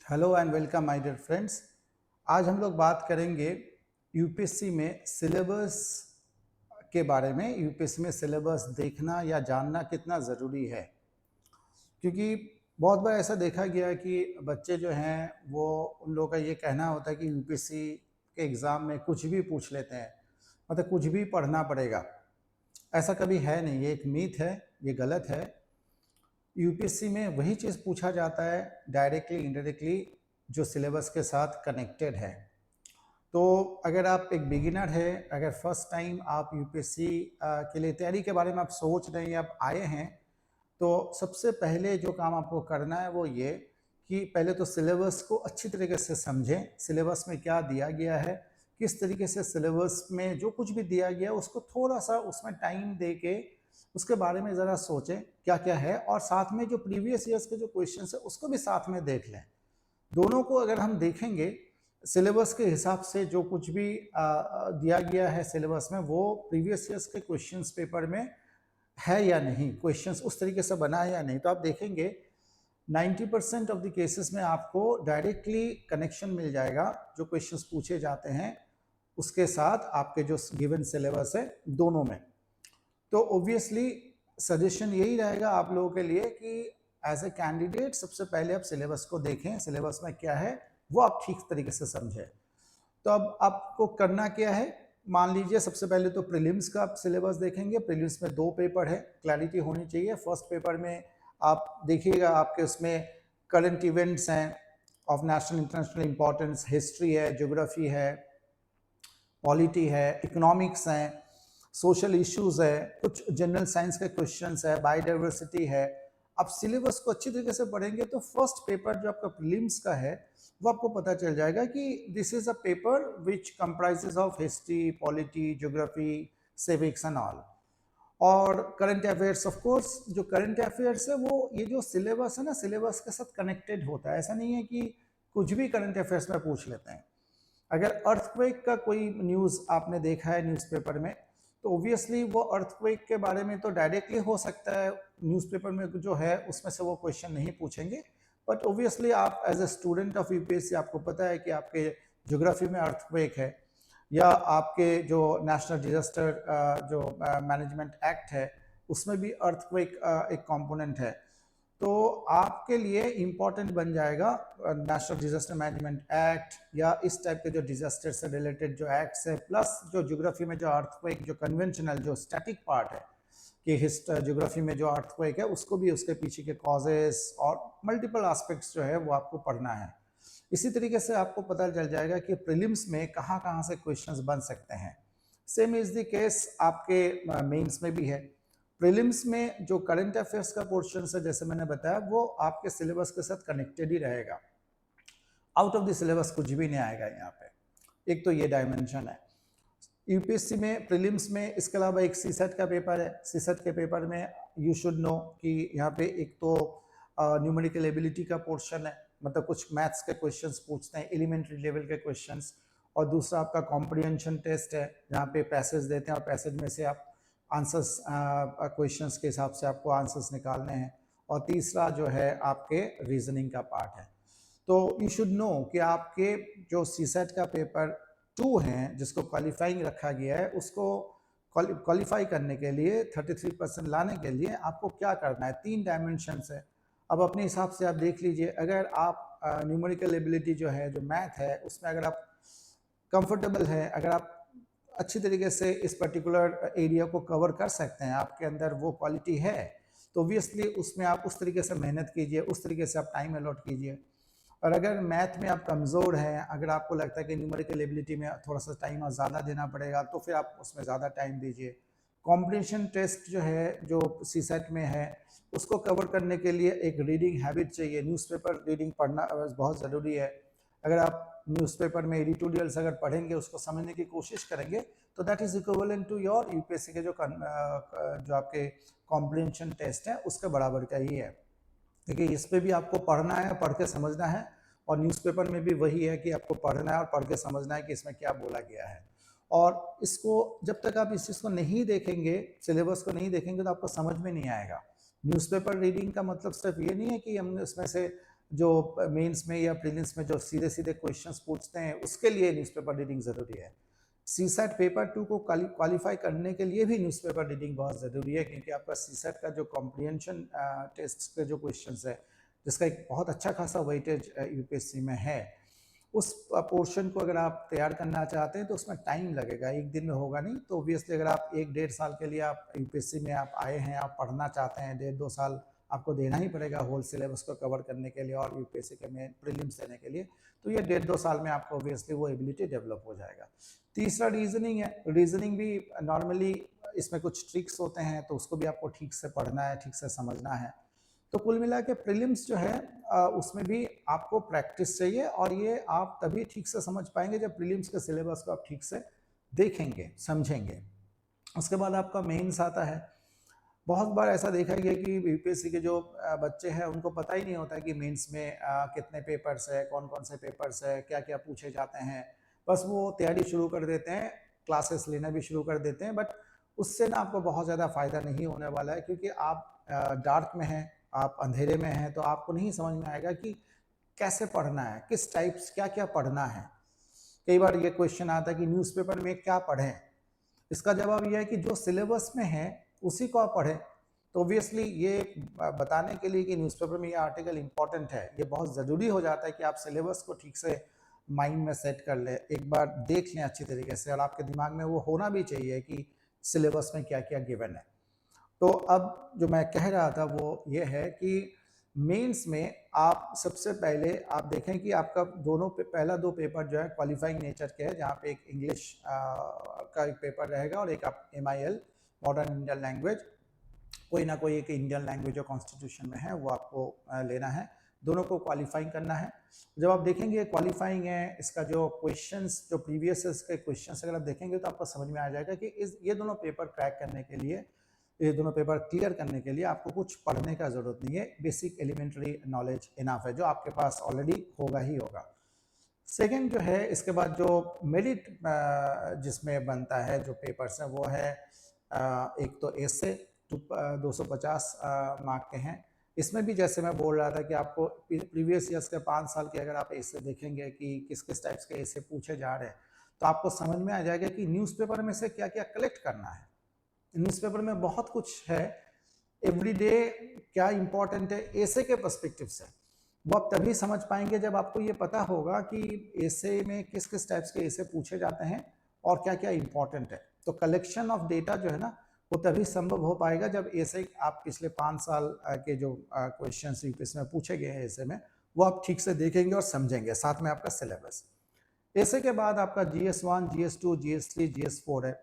Hello and welcome my dear friends. आज हम लोग बात करेंगे यूपीएससी में सिलेबस के बारे में। यूपीएससी में सिलेबस देखना या जानना कितना ज़रूरी है, क्योंकि बहुत बार ऐसा देखा गया है कि बच्चे जो हैं वो उन लोगों का ये कहना होता है कि यूपीएससी के एग्ज़ाम में कुछ भी पूछ लेते हैं, मतलब कुछ भी पढ़ना पड़ेगा। ऐसा कभी है नहीं, ये एक मीथ है, ये गलत है। यूपीएससी में वही चीज़ पूछा जाता है डायरेक्टली इनडायरेक्टली जो सिलेबस के साथ कनेक्टेड है। तो अगर आप एक बिगिनर है, अगर फर्स्ट टाइम आप यूपीएससी के लिए तैयारी के बारे में आप सोच रहे हैं या आप आए हैं, तो सबसे पहले जो काम आपको करना है वो ये कि पहले तो सिलेबस को अच्छी तरीके से समझें। सिलेबस में क्या दिया गया है, किस तरीके से सिलेबस में जो कुछ भी दिया गया है उसको थोड़ा सा उसमें टाइम दे के उसके बारे में ज़रा सोचें क्या क्या है, और साथ में जो प्रीवियस ईयर्स के जो क्वेश्चन है उसको भी साथ में देख लें। दोनों को अगर हम देखेंगे सिलेबस के हिसाब से, जो कुछ भी दिया गया है सिलेबस में वो प्रीवियस ईयर्स के क्वेश्चंस पेपर में है या नहीं, क्वेश्चंस उस तरीके से बना है या नहीं, तो आप देखेंगे 90% ऑफ द केसेस में आपको डायरेक्टली कनेक्शन मिल जाएगा जो क्वेश्चंस पूछे जाते हैं उसके साथ आपके जो गिवन सिलेबस है दोनों में। तो ऑब्वियसली सजेशन यही रहेगा आप लोगों के लिए कि एज ए कैंडिडेट सबसे पहले आप सिलेबस को देखें, सिलेबस में क्या है वो आप ठीक तरीके से समझें। तो अब आपको करना क्या है, मान लीजिए सबसे पहले तो प्रीलिम्स का आप सिलेबस देखेंगे। प्रीलिम्स में 2 पेपर है, क्लैरिटी होनी चाहिए। फर्स्ट पेपर में आप देखिएगा आपके उसमें करंट इवेंट्स हैं of national international importance, history है, ज्योग्राफी है, पॉलिटी है, इकोनॉमिक्स हैं, सोशल इश्यूज है, कुछ जनरल साइंस के क्वेश्चंस है, बायोडाइवर्सिटी है। आप सिलेबस को अच्छी तरीके से पढ़ेंगे तो फर्स्ट पेपर जो आपका प्रीलिम्स का है वो आपको पता चल जाएगा कि this is a paper which comprises of history, polity, geography, civics and all, और करंट अफेयर्स। ऑफ कोर्स जो करंट अफेयर्स है वो ये जो सिलेबस है ना, सिलेबस के साथ कनेक्टेड होता है। ऐसा नहीं है कि कुछ भी करंट अफेयर्स में पूछ लेते हैं। अगर अर्थक्वेक का कोई न्यूज़ आपने देखा है न्यूज़पेपर में, तो ऑब्वियसली वो अर्थक्वेक के बारे में तो डायरेक्टली हो सकता है न्यूज़पेपर में जो है उसमें से वो क्वेश्चन नहीं पूछेंगे, बट ऑब्वियसली आप as a student of UPSC आपको पता है कि आपके ज्योग्राफी में अर्थक्वेक है, या आपके जो नेशनल डिजास्टर जो मैनेजमेंट एक्ट है उसमें भी अर्थक्वेक एक कंपोनेंट है। तो आपके लिए इम्पॉर्टेंट बन जाएगा नेशनल डिजास्टर मैनेजमेंट एक्ट या इस टाइप के जो डिजास्टर से रिलेटेड जो एक्ट्स है, प्लस जो ज्योग्राफी में जो अर्थक्वेक जो कन्वेंशनल जो स्टैटिक पार्ट है कि ज्योग्राफी में जो अर्थक्वेक है उसको भी उसके पीछे के कॉजेस और मल्टीपल एस्पेक्ट्स जो है वो आपको पढ़ना है। इसी तरीके से आपको पता चल जाएगा कि प्रीलिम्स में कहाँ कहाँ से क्वेश्चंस बन सकते हैं। सेम इज द केस आपके मेंस में भी है। प्रीलिम्स में जो करंट अफेयर्स का पोर्शन है जैसे मैंने बताया वो आपके सिलेबस के साथ कनेक्टेड ही रहेगा, आउट ऑफ द सिलेबस कुछ भी नहीं आएगा यहाँ पे। एक तो ये डायमेंशन है यूपीएससी में प्रीलिम्स में। इसके अलावा एक सीसेट का पेपर है। सीसेट के पेपर में यू शुड नो कि यहाँ पे एक तो न्यूमेरिकल एबिलिटी का पोर्शन है, मतलब कुछ मैथ्स के क्वेश्चंस पूछते हैं, एलिमेंट्री लेवल के क्वेश्चंस, और दूसरा आपका कॉम्प्रिहेंशन टेस्ट है जहाँ पे पैसेज देते हैं और पैसेज में से आप आंसर्स क्वेश्चंस के हिसाब से आपको आंसर्स निकालने हैं, और तीसरा जो है आपके रीजनिंग का पार्ट है। तो यू शुड नो कि आपके जो सीसेट का पेपर 2 हैं जिसको क्वालिफाइंग रखा गया है, उसको क्वालिफाई करने के लिए 33% लाने के लिए आपको क्या करना है। 3 डायमेंशन है। अब अपने हिसाब से आप देख लीजिए, अगर आप न्यूमेरिकल एबिलिटी जो है, जो मैथ है, उसमें अगर आप कंफर्टेबल है, अगर आप अच्छी तरीके से इस पर्टिकुलर एरिया को कवर कर सकते हैं, आपके अंदर वो क्वालिटी है, तो ऑब्वियसली उसमें आप उस तरीके से मेहनत कीजिए, उस तरीके से आप टाइम अलॉट कीजिए। और अगर मैथ में आप कमज़ोर हैं, अगर आपको लगता है कि न्यूमेरिकल एबिलिटी में थोड़ा सा टाइम ज़्यादा देना पड़ेगा, तो फिर आप उसमें ज़्यादा टाइम दीजिए। कॉम्प्रिहेंशन टेस्ट जो है, जो सीसेट में है, उसको कवर करने के लिए एक रीडिंग हैबिट चाहिए। न्यूज़पेपर रीडिंग पढ़ना बहुत ज़रूरी है। अगर आप न्यूज़पेपर में एडिटोरियल्स अगर पढ़ेंगे, उसको समझने की कोशिश करेंगे, तो that is equivalent to your UPSC के जो आपके कॉम्प्रिहेंशन टेस्ट है उसके बराबर का ही है। देखिए इस पे भी आपको पढ़ना है, पढ़ के समझना है, और न्यूज़पेपर में भी वही है कि आपको पढ़ना है और पढ़ के समझना है कि इसमें क्या बोला गया है। और इसको जब तक आप इस चीज़ को नहीं देखेंगे, सिलेबस को नहीं देखेंगे, तो आपको समझ में नहीं आएगा। न्यूज़पेपर रीडिंग का मतलब सिर्फ ये नहीं है कि हम इसमें से जो मेंस में या प्रीलिम्स में जो सीधे सीधे क्वेश्चंस पूछते हैं उसके लिए न्यूज़पेपर रीडिंग ज़रूरी है। सीसैट पेपर 2 को क्वालिफाई करने के लिए भी न्यूज़पेपर रीडिंग बहुत ज़रूरी है, क्योंकि आपका सीसैट का जो कॉम्प्रिहेंशन टेस्ट के जो क्वेश्चंस है, जिसका एक बहुत अच्छा खासा वेटेज यूपीएससी में है, उस पोर्शन को अगर आप तैयार करना चाहते हैं तो उसमें टाइम लगेगा, एक दिन में होगा नहीं। तो ऑब्वियसली अगर आप 1-1.5 साल के लिए आप यूपीएससी में आप आए हैं, आप पढ़ना चाहते हैं, 1.5-2 साल आपको देना ही पड़ेगा होल सिलेबस को कवर करने के लिए और यूपीएससी के में प्रीलिम्स देने के लिए, तो ये 1.5-2 साल में आपको ऑब्वियसली वो एबिलिटी डेवलप हो जाएगा। तीसरा रीजनिंग है। रीजनिंग भी नॉर्मली इसमें कुछ ट्रिक्स होते हैं, तो उसको भी आपको ठीक से पढ़ना है, ठीक से समझना है। तो कुल मिला के प्रीलिम्स जो है उसमें भी आपको प्रैक्टिस चाहिए, और ये आप तभी ठीक से समझ पाएंगे जब प्रीलिम्स के सिलेबस को आप ठीक से देखेंगे, समझेंगे। उसके बाद आपका मेंस आता है। बहुत बार ऐसा देखा गया कि यूपीएससी के जो बच्चे हैं उनको पता ही नहीं होता कि मेंस में कितने पेपर्स है, कौन कौन से पेपर्स है, क्या क्या पूछे जाते हैं। बस वो तैयारी शुरू कर देते हैं, क्लासेस लेना भी शुरू कर देते हैं, बट उससे ना आपको बहुत ज़्यादा फ़ायदा नहीं होने वाला है, क्योंकि आप डार्क में हैं, आप अंधेरे में हैं, तो आपको नहीं समझ में आएगा कि कैसे पढ़ना है, किस टाइप्स क्या क्या पढ़ना है। कई बार ये क्वेश्चन आता है कि न्यूज़पेपर में क्या पढ़ें। इसका जवाब यह है कि जो सिलेबस में है उसी को आप पढ़ें। तो ऑब्वियसली ये बताने के लिए कि न्यूज़पेपर में ये आर्टिकल इंपॉर्टेंट है, ये बहुत ज़रूरी हो जाता है कि आप सिलेबस को ठीक से माइंड में सेट कर लें, एक बार देख लें अच्छी तरीके से, और आपके दिमाग में वो होना भी चाहिए कि सिलेबस में क्या क्या गिवन है। तो अब जो मैं कह रहा था वो ये है कि मेंस में आप सबसे पहले आप देखें कि आपका दोनों पहला 2 पेपर जो है क्वालिफाइंग नेचर के हैं, जहाँ पे एक इंग्लिश का एक पेपर रहेगा और एक आप MIL मॉडर्न इंडियन लैंग्वेज, कोई ना कोई एक इंडियन लैंग्वेज जो कॉन्स्टिट्यूशन में है वो आपको लेना है। दोनों को क्वालिफाइंग करना है। जब आप देखेंगे क्वालिफाइंग है, इसका जो क्वेश्चंस जो प्रीवियस के क्वेश्चंस अगर आप देखेंगे तो आपको समझ में आ जाएगा कि ये दोनों पेपर क्रैक करने के लिए, ये दोनों पेपर क्लियर करने के लिए आपको कुछ पढ़ने का ज़रूरत नहीं है, बेसिक एलिमेंट्री नॉलेज इनफ है, जो आपके पास ऑलरेडी होगा ही होगा। सेकेंड जो है, इसके बाद जो मेरिट जिसमें बनता है जो पेपर्स हैं वो है एक तो एसे 250 मार्क के हैं। इसमें भी जैसे मैं बोल रहा था कि आपको प्रीवियस ईयर्स के 5 साल के अगर आप एसे देखेंगे कि किस किस टाइप्स के एसे पूछे जा रहे हैं, तो आपको समझ में आ जाएगा कि न्यूज़पेपर में से क्या क्या कलेक्ट करना है। न्यूज़पेपर में बहुत कुछ है, एवरीडे क्या इंपॉर्टेंट है एसे के पर्सपेक्टिव से, वो आप तभी समझ पाएंगे जब आपको ये पता होगा कि एसे में किस किस टाइप्स के एसे पूछे जाते हैं और क्या क्या इंपॉर्टेंट है। तो कलेक्शन ऑफ डेटा जो है ना, वो तभी संभव हो पाएगा जब एसे आप पिछले 5 साल के जो क्वेश्चन यूपीएससी में पूछे गए हैं एसे में, वो आप ठीक से देखेंगे और समझेंगे, साथ में आपका सिलेबस। एसे के बाद आपका GS1, GS2, GS3, GS4 है।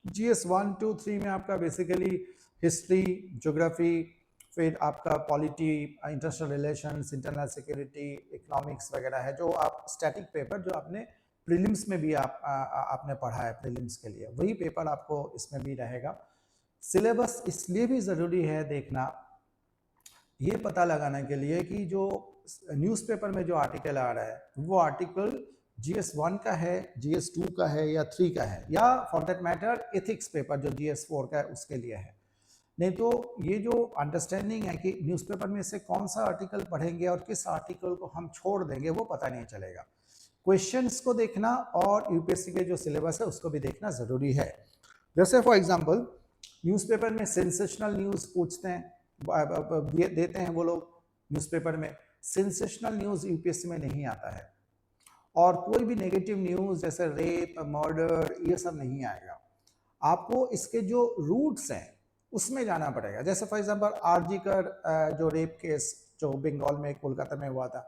GS1, 2, 3 में आपका बेसिकली हिस्ट्री, ज्योग्राफी, फिर आपका polity, international relations, internal security, economics वगैरह है, जो आप स्टैटिक पेपर जो आपने प्रीलिम्स में भी आपने पढ़ा है प्रीलिम्स के लिए, वही पेपर आपको इसमें भी रहेगा। सिलेबस इसलिए भी ज़रूरी है देखना, ये पता लगाने के लिए कि जो न्यूज़पेपर में जो आर्टिकल आ रहा है वो आर्टिकल GS1 का है, GS2 का है या 3 का है, या for that matter ethics paper जो GS4 का है उसके लिए है। नहीं तो ये जो अंडरस्टैंडिंग है कि न्यूज़पेपर में से कौन सा आर्टिकल पढ़ेंगे और किस आर्टिकल को हम छोड़ देंगे, वो पता नहीं चलेगा। क्वेश्चंस को देखना और यूपीएससी के जो सिलेबस है उसको भी देखना ज़रूरी है। जैसे फॉर एग्जांपल न्यूज़पेपर में सेंसेशनल न्यूज़ पूछते हैं, देते हैं वो लोग न्यूज़पेपर में। सेंसेशनल न्यूज़ यूपीएससी में नहीं आता है, और कोई भी नेगेटिव न्यूज़ जैसे रेप, मर्डर, ये सब नहीं आएगा। आपको इसके जो रूट्स हैं उसमें जाना पड़ेगा। जैसे फॉर एग्जांपल आरजी कर जो रेप केस जो बंगाल में कोलकाता में हुआ था,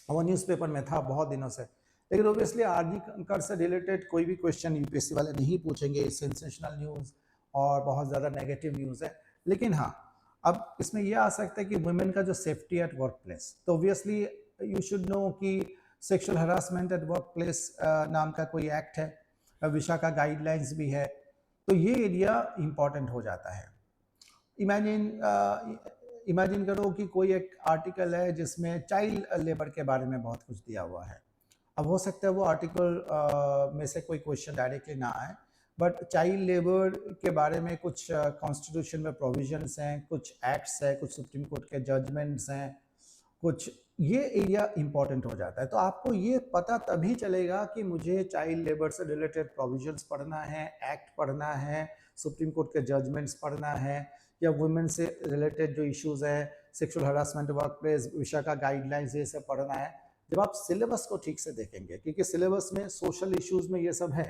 वो न्यूज़पेपर में था बहुत दिनों से, लेकिन ऑब्वियसली आरजी कर से रिलेटेड कोई भी क्वेश्चन यूपीएससी वाले नहीं पूछेंगे, सेंसेशनल न्यूज़ और बहुत ज़्यादा नेगेटिव न्यूज़ है। लेकिन हाँ, अब इसमें यह आ सकता है कि वुमेन का जो सेफ्टी एट वर्क प्लेस, तो ऑब्वियसली यू शुड नो कि sexual harassment at work place नाम का कोई एक्ट है, विशा का गाइडलाइंस भी है, तो ये एरिया इंपॉर्टेंट हो जाता है। इमेजिन करो कि कोई एक आर्टिकल है जिसमें चाइल्ड लेबर के बारे में बहुत कुछ दिया हुआ है। अब हो सकता है वो आर्टिकल में से कोई क्वेश्चन डायरेक्टली ना आए, बट चाइल्ड लेबर के बारे में कुछ कॉन्स्टिट्यूशन में प्रोविजंस हैं, कुछ एक्ट्स हैं, कुछ सुप्रीम कोर्ट के जजमेंट्स हैं, कुछ ये एरिया इंपॉर्टेंट हो जाता है। तो आपको ये पता तभी चलेगा कि मुझे चाइल्ड लेबर से रिलेटेड प्रोविजंस पढ़ना है, एक्ट पढ़ना है, सुप्रीम कोर्ट के जजमेंट्स पढ़ना है, या वुमेन से रिलेटेड जो इश्यूज है, सेक्सुअल हरासमेंट, वर्क प्लेस, विषय का गाइडलाइंस, ये सब पढ़ना है। जब आप सिलेबस को ठीक से देखेंगे, क्योंकि सिलेबस में सोशल इश्यूज में ये सब है,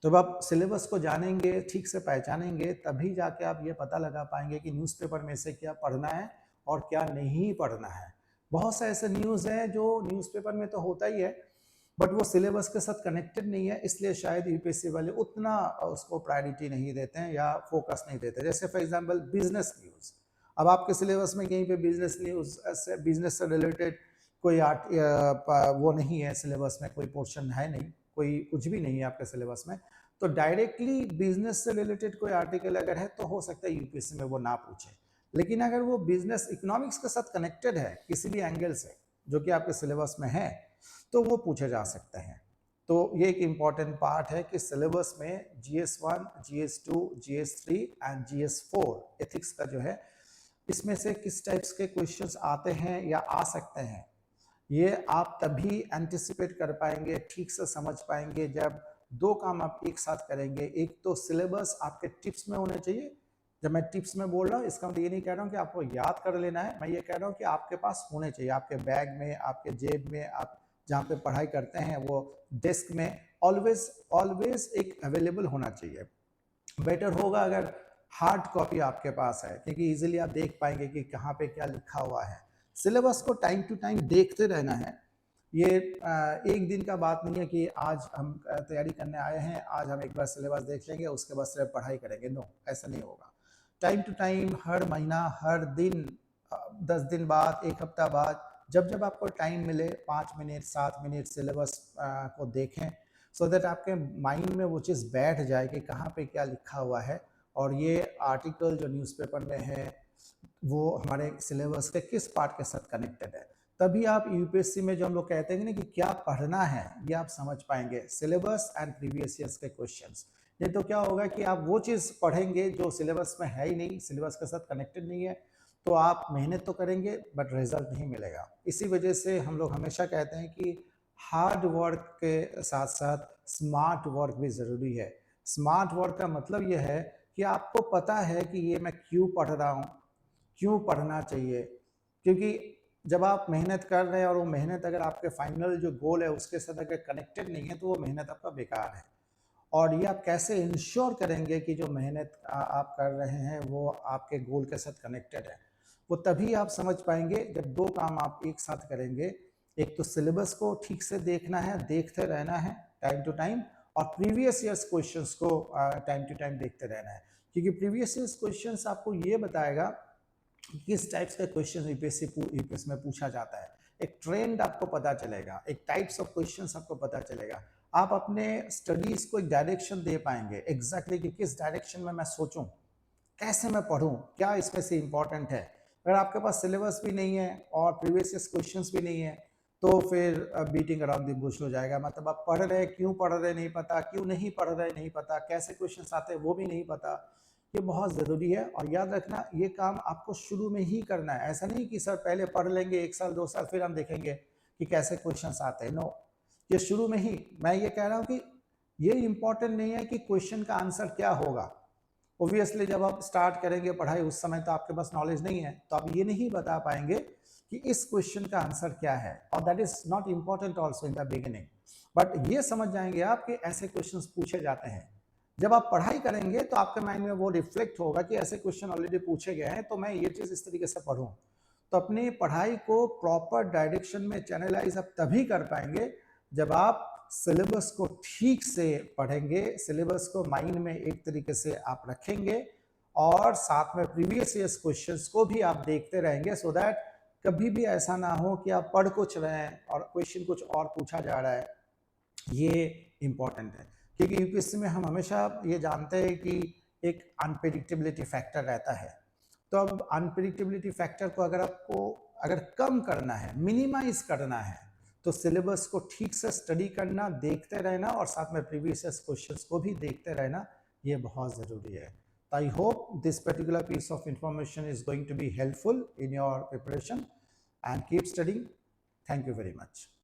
तो जब आप सिलेबस को जानेंगे, ठीक से पहचानेंगे, तभी जाके आप ये पता लगा पाएंगे कि न्यूज़पेपर में से क्या पढ़ना है और क्या नहीं पढ़ना है। बहुत से ऐसे न्यूज़ हैं जो न्यूज़पेपर में तो होता ही है, बट वो सिलेबस के साथ कनेक्टेड नहीं है, इसलिए शायद यूपीएससी वाले उतना उसको प्रायोरिटी नहीं देते हैं या फोकस नहीं देते। जैसे फॉर एग्जांपल बिजनेस न्यूज़, अब आपके सिलेबस में कहीं पे बिजनेस न्यूज़ से, बिजनेस से रिलेटेड कोई वो नहीं है, सिलेबस में कोई पोर्शन है नहीं, कोई कुछ भी नहीं है आपके सिलेबस में, तो डायरेक्टली बिजनेस से रिलेटेड कोई आर्टिकल अगर है तो हो सकता है यूपीएससी में वो ना पूछे। लेकिन अगर वो बिजनेस इकोनॉमिक्स के साथ कनेक्टेड है किसी भी एंगल से, जो कि आपके सिलेबस में है, तो वो पूछे जा सकते हैं। तो ये एक इम्पॉर्टेंट पार्ट है कि सिलेबस में GS1, GS2, GS3 and GS4 ethics का जो है, इसमें से किस टाइप्स के क्वेश्चंस आते हैं या आ सकते हैं, ये आप तभी एंटिसिपेट कर पाएंगे, ठीक से समझ पाएंगे, जब दो काम आप एक साथ करेंगे। एक तो सिलेबस आपके टिप्स में होने चाहिए। जब मैं टिप्स में बोल रहा हूँ, इसका मतलब ये नहीं कह रहा हूँ कि आपको याद कर लेना है, मैं ये कह रहा हूँ कि आपके पास होने चाहिए, आपके बैग में, आपके जेब में, आप जहाँ पे पढ़ाई करते हैं वो डेस्क में ऑलवेज ऑलवेज एक अवेलेबल होना चाहिए। बेटर होगा अगर हार्ड कॉपी आपके पास है, क्योंकि इजीली आप देख पाएंगे कि कहाँ पे क्या लिखा हुआ है। सिलेबस को टाइम टू टाइम देखते रहना है। ये एक दिन का बात नहीं है कि आज हम तैयारी करने आए हैं, आज हम एक बार सिलेबस देख लेंगे, उसके बाद सिर्फ पढ़ाई करेंगे। नो, ऐसा नहीं होगा। टाइम टू टाइम, हर महीना, हर दिन, 10 दिन बाद, एक हफ्ता बाद, जब जब आपको टाइम मिले, 5 मिनट, 7 मिनट सिलेबस को देखें, सो दैट आपके माइंड में वो चीज़ बैठ जाए कि कहाँ पे क्या लिखा हुआ है, और ये आर्टिकल जो न्यूज़पेपर में है वो हमारे सिलेबस के किस पार्ट के साथ कनेक्टेड है। तभी आप यूपीएससी में जो हम लोग कहते हैं ना कि क्या पढ़ना है, ये आप समझ पाएंगे, सिलेबस एंड प्रीवियस ईयर्स के क्वेश्चंस। नहीं तो क्या होगा कि आप वो चीज़ पढ़ेंगे जो सिलेबस में है ही नहीं, सिलेबस के साथ कनेक्टेड नहीं है, तो आप मेहनत तो करेंगे बट रिजल्ट नहीं मिलेगा। इसी वजह से हम लोग हमेशा कहते हैं कि हार्ड वर्क के साथ साथ स्मार्ट वर्क भी ज़रूरी है। स्मार्ट वर्क का मतलब यह है कि आपको पता है कि ये मैं क्यों पढ़ रहा हूँ, क्यों पढ़ना चाहिए, क्योंकि जब आप मेहनत कर रहे हैं और वो मेहनत अगर आपके फाइनल जो गोल है उसके साथ अगर कनेक्टेड नहीं है, तो वो मेहनत आपका बेकार है। और ये आप कैसे इंश्योर करेंगे कि जो मेहनत आप कर रहे हैं वो आपके गोल के साथ कनेक्टेड है, वो तभी आप समझ पाएंगे जब दो काम आप एक साथ करेंगे। एक तो सिलेबस को ठीक से देखना है, देखते रहना है टाइम टू टाइम, और प्रीवियस ईयर्स क्वेश्चंस को टाइम टू टाइम देखते रहना है, क्योंकि प्रीवियस ईयर्स क्वेश्चंस आपको ये बताएगा किस टाइप्स के क्वेश्चन यूपीएससी में पूछा जाता है। एक ट्रेंड आपको पता चलेगा, एक टाइप्स ऑफ क्वेश्चंस आपको पता चलेगा। आप अपने स्टडीज को एक डायरेक्शन दे पाएंगे एग्जैक्टली कि किस डायरेक्शन में मैं सोचूं, कैसे मैं पढूं, क्या इसमें से इंपॉर्टेंट है। अगर आपके पास सिलेबस भी नहीं है और प्रीवियस ईयर क्वेश्चंस भी नहीं है, तो फिर बीटिंग अराउंड द बुश हो जाएगा। मतलब आप पढ़ रहे, क्यों पढ़ रहे नहीं पता, क्यों नहीं पढ़ रहे नहीं पता, कैसे क्वेश्चंस आते हैं वो भी नहीं पता। ये बहुत ज़रूरी है, और याद रखना ये काम आपको शुरू में ही करना है। ऐसा नहीं कि सर पहले पढ़ लेंगे 1 साल 2 साल फिर हम देखेंगे कि कैसे क्वेश्चंस आते हैं। नो, ये शुरू में ही। मैं ये कह रहा हूँ कि ये इम्पॉर्टेंट नहीं है कि क्वेश्चन का आंसर क्या होगा। ओब्वियसली जब आप स्टार्ट करेंगे पढ़ाई, उस समय तो आपके पास नॉलेज नहीं है, तो आप ये नहीं बता पाएंगे कि इस क्वेश्चन का आंसर क्या है, और that is not important also in the beginning. But ये समझ जाएंगे आप कि ऐसे क्वेश्चन पूछे जाते हैं। जब आप पढ़ाई करेंगे तो आपके माइंड में वो रिफ्लेक्ट होगा कि ऐसे क्वेश्चन ऑलरेडी पूछे गए हैं, तो मैं ये चीज़ इस तरीके से पढ़ूं। तो अपनी पढ़ाई को प्रॉपर डायरेक्शन में चैनलाइज आप तभी कर पाएंगे जब आप सिलेबस को ठीक से पढ़ेंगे, सिलेबस को माइंड में एक तरीके से आप रखेंगे, और साथ में प्रीवियस ईयर्स क्वेश्चंस को भी आप देखते रहेंगे, सो दैट कभी भी ऐसा ना हो कि आप पढ़ कुछ रहे हैं और क्वेश्चन कुछ और पूछा जा रहा है। ये इम्पॉर्टेंट है, क्योंकि यूपीएससी में हम हमेशा ये जानते हैं कि एक अनप्रेडिक्टेबिलिटी फैक्टर रहता है। तो अब अनप्रेडिक्टेबिलिटी फैक्टर को अगर कम करना है, मिनिमाइज करना है, तो सिलेबस को ठीक से स्टडी करना, देखते रहना, और साथ में प्रीवियस क्वेश्चंस को भी देखते रहना, ये बहुत ज़रूरी है। तो I hope this particular piece of information is going to be helpful in your preparation, and keep studying. Thank you very much.